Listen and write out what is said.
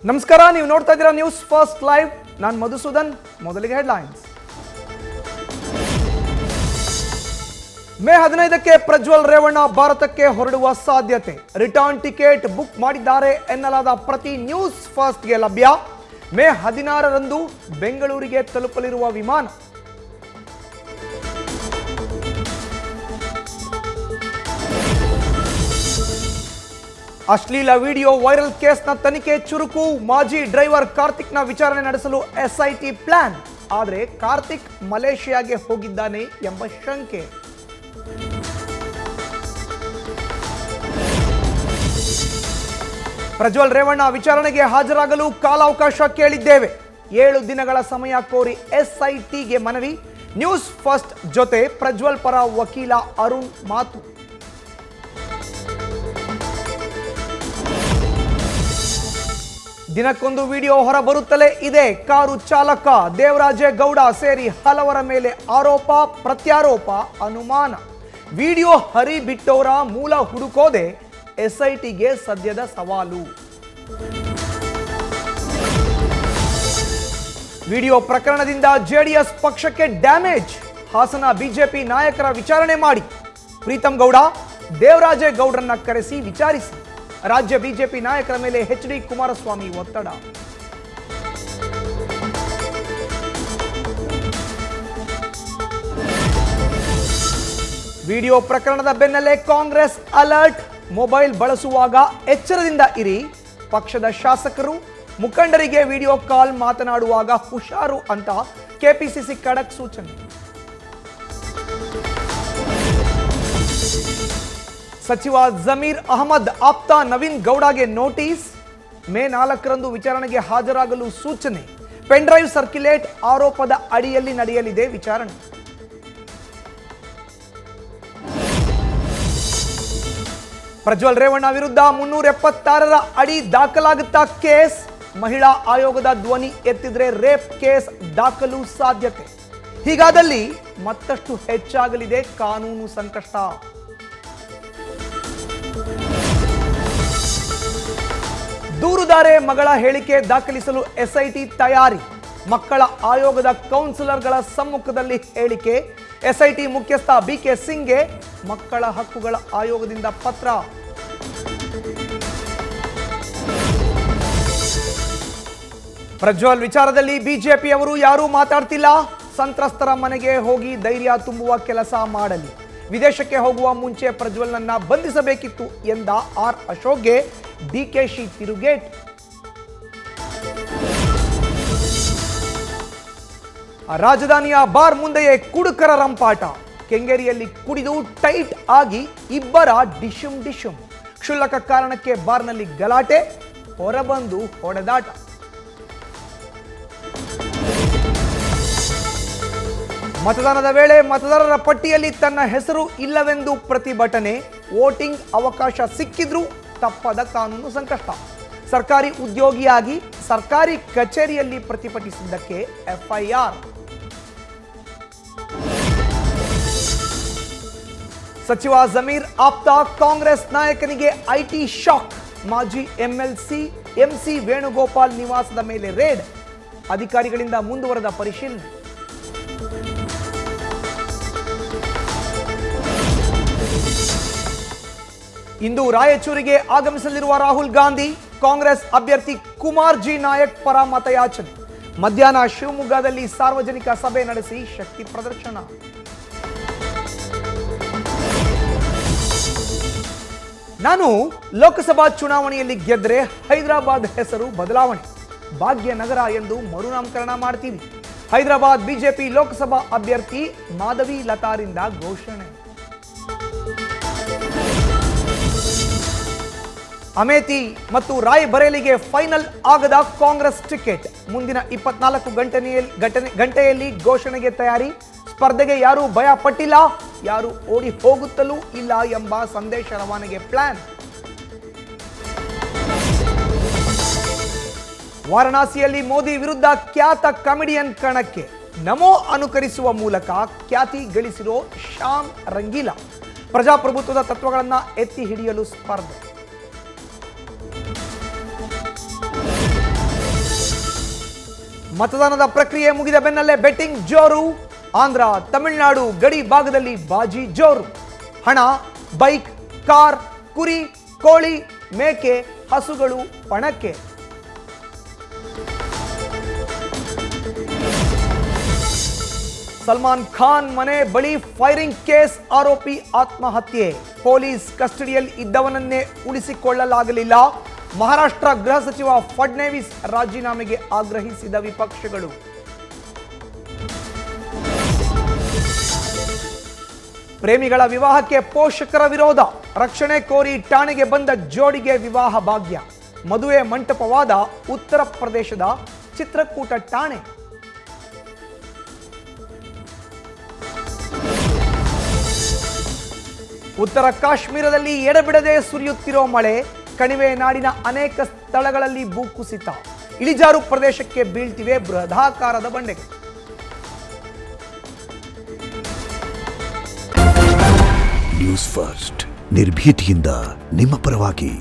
ನಮಸ್ಕಾರ, ನೀವು ನೋಡ್ತಾ ಇದ್ದೀರಾ ನ್ಯೂಸ್ ಫಸ್ಟ್ ಲೈವ್. ನಾನು ಮಧುಸೂದನ್. ಮೊದಲಿಗೆ ಹೆಡ್ಲೈನ್ಸ್. ಮೇ 15ಕ್ಕೆ ಪ್ರಜ್ವಲ್ ರೇವಣ್ಣ ಭಾರತಕ್ಕೆ ಹೊರಡುವ ಸಾಧ್ಯತೆ. ರಿಟರ್ನ್ ಟಿಕೆಟ್ ಬುಕ್ ಮಾಡಿದ್ದಾರೆ ಎನ್ನಲಾದ ಪ್ರತಿ ನ್ಯೂಸ್ ಫಸ್ಟ್ಗೆ ಲಭ್ಯ. ಮೇ 16ರಂದು ಬೆಂಗಳೂರಿಗೆ ತಲುಪಲಿರುವ ವಿಮಾನ. ಅಶ್ಲೀಲ ವಿಡಿಯೋ ವೈರಲ್ ಕೇಸ್ನ ತನಿಖೆ ಚುರುಕು. ಮಾಜಿ ಡ್ರೈವರ್ ಕಾರ್ತಿಕ್ನ ವಿಚಾರಣೆ ನಡೆಸಲು ಎಸ್ಐಟಿ ಪ್ಲಾನ್. ಆದರೆ ಕಾರ್ತಿಕ್ ಮಲೇಷಿಯಾಗೆ ಹೋಗಿದ್ದಾನೆ ಎಂಬ ಶಂಕೆ. ಪ್ರಜ್ವಲ್ ರೇವಣ್ಣ ವಿಚಾರಣೆಗೆ ಹಾಜರಾಗಲು ಕಾಲಾವಕಾಶ ಕೇಳಿದ್ದೇವೆ. 7 ದಿನಗಳ ಸಮಯ ಕೋರಿ ಎಸ್ಐಟಿಗೆ ಮನವಿ. ನ್ಯೂಸ್ ಫಸ್ಟ್ ಜೊತೆ ಪ್ರಜ್ವಲ್ ಪರ ವಕೀಲ ಅರುಣ್ ಮಾತು. ದಿನಕ್ಕೊಂದು ವಿಡಿಯೋ ಹೊರಬರುತ್ತಲೇ ಇದೆ. ಕಾರು ಚಾಲಕ ದೇವರಾಜೇಗೌಡ ಸೇರಿ ಹಲವರ ಮೇಲೆ ಆರೋಪ ಪ್ರತ್ಯಾರೋಪ ಅನುಮಾನ. ವಿಡಿಯೋ ಹರಿಬಿಟ್ಟವರ ಮೂಲ ಹುಡುಕೋದೆ ಎಸ್ಐಟಿಗೆ ಸದ್ಯದ ಸವಾಲು. ವಿಡಿಯೋ ಪ್ರಕರಣದಿಂದ ಜೆಡಿಎಸ್ ಪಕ್ಷಕ್ಕೆ ಡ್ಯಾಮೇಜ್. ಹಾಸನ ಬಿಜೆಪಿ ನಾಯಕರ ವಿಚಾರಣೆ ಮಾಡಿ. ಪ್ರೀತಂ ಗೌಡ ದೇವರಾಜೇಗೌಡರನ್ನ ಕರೆಸಿ ವಿಚಾರಿಸಿ. ರಾಜ್ಯ ಬಿಜೆಪಿ ನಾಯಕರ ಮೇಲೆ ಎಚ್.ಡಿ. ಕುಮಾರಸ್ವಾಮಿ ಒತ್ತಡ. ವಿಡಿಯೋ ಪ್ರಕರಣದ ಬೆನ್ನಲ್ಲೇ ಕಾಂಗ್ರೆಸ್ ಅಲರ್ಟ್. ಮೊಬೈಲ್ ಬಳಸುವಾಗ ಎಚ್ಚರದಿಂದ ಇರಿ. ಪಕ್ಷದ ಶಾಸಕರು ಮುಖಂಡರಿಗೆ ವಿಡಿಯೋ ಕಾಲ್ ಮಾತನಾಡುವಾಗ ಹುಷಾರು ಅಂತ ಕೆಪಿಸಿಸಿ ಖಡಕ್ ಸೂಚನೆ. ಸಚಿವ ಜಮೀರ್ ಅಹಮದ್ ಆಪ್ತ ನವೀನ್ ಗೌಡಗೆ ನೋಟಿಸ್. ಮೇ 4ರಂದು ವಿಚಾರಣೆಗೆ ಹಾಜರಾಗಲು ಸೂಚನೆ. ಪೆನ್ಡ್ರೈವ್ ಸರ್ಕ್ಯುಲೇಟ್ ಆರೋಪದ ಅಡಿಯಲ್ಲಿ ನಡೆಯಲಿದೆ ವಿಚಾರಣೆ. ಪ್ರಜ್ವಲ್ ರೇವಣ್ಣ ವಿರುದ್ಧ 376ರ ಅಡಿ ದಾಖಲಾಗುತ್ತಾ ಕೇಸ್. ಮಹಿಳಾ ಆಯೋಗದ ಧ್ವನಿ ಎತ್ತಿದ್ರೆ ರೇಪ್ ಕೇಸ್ ದಾಖಲು ಸಾಧ್ಯತೆ. ಹೀಗಾದಲ್ಲಿ ಮತ್ತಷ್ಟು ಹೆಚ್ಚಾಗಲಿದೆ ಕಾನೂನು ಸಂಕಷ್ಟ. ದೂರುದಾರೆ ಮಗಳ ಹೇಳಿಕೆ ದಾಖಲಿಸಲು ಎಸ್ಐಟಿ ತಯಾರಿ. ಮಕ್ಕಳ ಆಯೋಗದ ಕೌನ್ಸಿಲರ್ಗಳ ಸಮ್ಮುಖದಲ್ಲಿ ಹೇಳಿಕೆ. ಎಸ್ಐಟಿ ಮುಖ್ಯಸ್ಥ ಬಿಕೆ ಸಿಂಗ್ಗೆ ಮಕ್ಕಳ ಹಕ್ಕುಗಳ ಆಯೋಗದಿಂದ ಪತ್ರ. ಪ್ರಜ್ವಲ್ ವಿಚಾರದಲ್ಲಿ ಬಿಜೆಪಿಯವರು ಯಾರೂ ಮಾತಾಡ್ತಿಲ್ಲ. ಸಂತ್ರಸ್ತರ ಮನೆಗೆ ಹೋಗಿ ಧೈರ್ಯ ತುಂಬುವ ಕೆಲಸ ಮಾಡಲಿ. ವಿದೇಶಕ್ಕೆ ಹೋಗುವ ಮುಂಚೆ ಪ್ರಜ್ವಲ್ನನ್ನ ಬಂಧಿಸಬೇಕಿತ್ತು ಎಂದ ಆರ್ ಅಶೋಕ್ಗೆ ಡಿಕೆಶಿ ತಿರುಗೇಟ್. ರಾಜಧಾನಿಯ ಬಾರ್ ಮುಂದೆಯೇ ಕುಡುಕರ ರಂಪಾಟ. ಕೆಂಗೇರಿಯಲ್ಲಿ ಕುಡಿದು ಟೈಟ್ ಆಗಿ ಇಬ್ಬರ ಡಿಶುಮ್ ಡಿಶುಮ್. ಕ್ಷುಲ್ಲಕ ಕಾರಣಕ್ಕೆ ಬಾರ್ನಲ್ಲಿ ಗಲಾಟೆ, ಹೊರಬಂದು ಹೊಡೆದಾಟ. ಮತದಾನದ ವೇಳೆ ಮತದಾರರ ಪಟ್ಟಿಯಲ್ಲಿ ತನ್ನ ಹೆಸರು ಇಲ್ಲವೆಂದು ಪ್ರತಿಭಟನೆ. ವೋಟಿಂಗ್ ಅವಕಾಶ ಸಿಕ್ಕಿದ್ರೂ ತಪ್ಪದ ಕಾನೂನು ಸಂಕಷ್ಟ. ಸರ್ಕಾರಿ ಉದ್ಯೋಗಿಯಾಗಿ ಸರ್ಕಾರಿ ಕಚೇರಿಯಲ್ಲಿ ಪ್ರತಿಭಟಿಸಿದ್ದಕ್ಕೆ ಎಫ್ಐಆರ್. ಸಚಿವ ಜಮೀರ್ ಆಪ್ತ ಕಾಂಗ್ರೆಸ್ ನಾಯಕನಿಗೆ ಐಟಿ ಶಾಕ್. ಮಾಜಿ ಎಂಎಲ್ಸಿ ಎಂಸಿ ವೇಣುಗೋಪಾಲ್ ನಿವಾಸದ ಮೇಲೆ ರೇಡ್. ಅಧಿಕಾರಿಗಳಿಂದ ಮುಂದುವರೆದ ಪರಿಶೀಲನೆ. ಇಂದು ರಾಯಚೂರಿಗೆ ಆಗಮಿಸಲಿರುವ ರಾಹುಲ್ ಗಾಂಧಿ. ಕಾಂಗ್ರೆಸ್ ಅಭ್ಯರ್ಥಿ ಕುಮಾರ್ ಜಿ ನಾಯಕ್ ಪರ ಮತಯಾಚನೆ. ಮಧ್ಯಾಹ್ನ ಶಿವಮೊಗ್ಗದಲ್ಲಿ ಸಾರ್ವಜನಿಕ ಸಭೆ ನಡೆಸಿ ಶಕ್ತಿ ಪ್ರದರ್ಶನ. ನಾನು ಲೋಕಸಭಾ ಚುನಾವಣೆಯಲ್ಲಿ ಗೆದ್ದರೆ ಹೈದರಾಬಾದ್ ಹೆಸರು ಬದಲಾವಣೆ, ಭಾಗ್ಯನಗರ ಎಂದು ಮರುನಾಮಕರಣ ಮಾಡ್ತೀವಿ. ಹೈದರಾಬಾದ್ ಬಿಜೆಪಿ ಲೋಕಸಭಾ ಅಭ್ಯರ್ಥಿ ಮಾಧವಿ ಲತಾರಿಂದ ಘೋಷಣೆ. ಅಮೇಥಿ ಮತ್ತು ರಾಯ್ಬರೇಲಿಗೆ ಫೈನಲ್ ಆಗದ ಕಾಂಗ್ರೆಸ್ ಟಿಕೆಟ್. ಮುಂದಿನ 24 ಗಂಟೆಯಲ್ಲಿ ಘೋಷಣೆಗೆ ತಯಾರಿ. ಸ್ಪರ್ಧೆಗೆ ಯಾರೂ ಭಯ ಪಟ್ಟಿಲ್ಲ, ಯಾರು ಓಡಿ ಹೋಗುತ್ತಲೂ ಇಲ್ಲ ಎಂಬ ಸಂದೇಶ ರವಾನೆಗೆ ಪ್ಲಾನ್. ವಾರಣಾಸಿಯಲ್ಲಿ ಮೋದಿ ವಿರುದ್ಧ ಖ್ಯಾತ ಕಾಮಿಡಿಯನ್ ಕಣಕ್ಕೆ. ನಮೋ ಅನುಕರಿಸುವ ಮೂಲಕ ಖ್ಯಾತಿ ಗಳಿಸಿರೋ ಶ್ಯಾಮ್ ರಂಗೀಲಾ. ಪ್ರಜಾಪ್ರಭುತ್ವದ ತತ್ವಗಳನ್ನು ಎತ್ತಿ ಹಿಡಿಯಲು ಸ್ಪರ್ಧೆ. ಮತದಾನದ ಪ್ರಕ್ರಿಯೆ ಮುಗಿದ ಬೆನ್ನಲ್ಲೇ ಬೆಟ್ಟಿಂಗ್ ಜೋರು. ಆಂಧ್ರ ತಮಿಳುನಾಡು ಗಡಿ ಭಾಗದಲ್ಲಿ ಬಾಜಿ ಜೋರು. ಹಣ, ಬೈಕ್, ಕಾರ್, ಕುರಿ, ಕೋಳಿ, ಮೇಕೆ, ಹಸುಗಳು ಪಣಕ್ಕೆ. ಸಲ್ಮಾನ್ ಖಾನ್ ಮನೆ ಬಳಿ ಫೈರಿಂಗ್ ಕೇಸ್, ಆರೋಪಿ ಆತ್ಮಹತ್ಯೆ. ಪೊಲೀಸ್ ಕಸ್ಟಡಿಯಲ್ಲಿ ಇದ್ದವನನ್ನೇ ಉಳಿಸಿಕೊಳ್ಳಲಾಗಲಿಲ್ಲ. ಮಹಾರಾಷ್ಟ್ರ ಗೃಹ ಸಚಿವ ಫಡ್ನವೀಸ್ ರಾಜೀನಾಮೆಗೆ ಆಗ್ರಹಿಸಿದ ವಿಪಕ್ಷಗಳು. ಪ್ರೇಮಿಗಳ ವಿವಾಹಕ್ಕೆ ಪೋಷಕರ ವಿರೋಧ. ರಕ್ಷಣೆ ಕೋರಿ ಠಾಣೆಗೆ ಬಂದ ಜೋಡಿಗೆ ವಿವಾಹ ಭಾಗ್ಯ. ಮದುವೆ ಮಂಟಪವಾದ ಉತ್ತರ ಪ್ರದೇಶದ ಚಿತ್ರಕೂಟ ಠಾಣೆ. ಉತ್ತರ ಕಾಶ್ಮೀರದಲ್ಲಿ ಎಡಬಿಡದೆ ಸುರಿಯುತ್ತಿರೋ ಮಳೆ. ಕಣಿವೆ ನಾಡಿನ ಅನೇಕ ಸ್ಥಳಗಳಲ್ಲಿ ಭೂಕುಸಿತ. ಇಳಿಜಾರು ಪ್ರದೇಶಕ್ಕೆ ಬೀಳ್ತಿವೆ ಬೃಹದಾಕಾರದ ಬಂಡೆಗಳು. ನ್ಯೂಸ್ ಫಸ್ಟ್, ನಿರ್ಭೀತಿಯಿಂದ ನಿಮ್ಮ ಪರವಾಗಿ.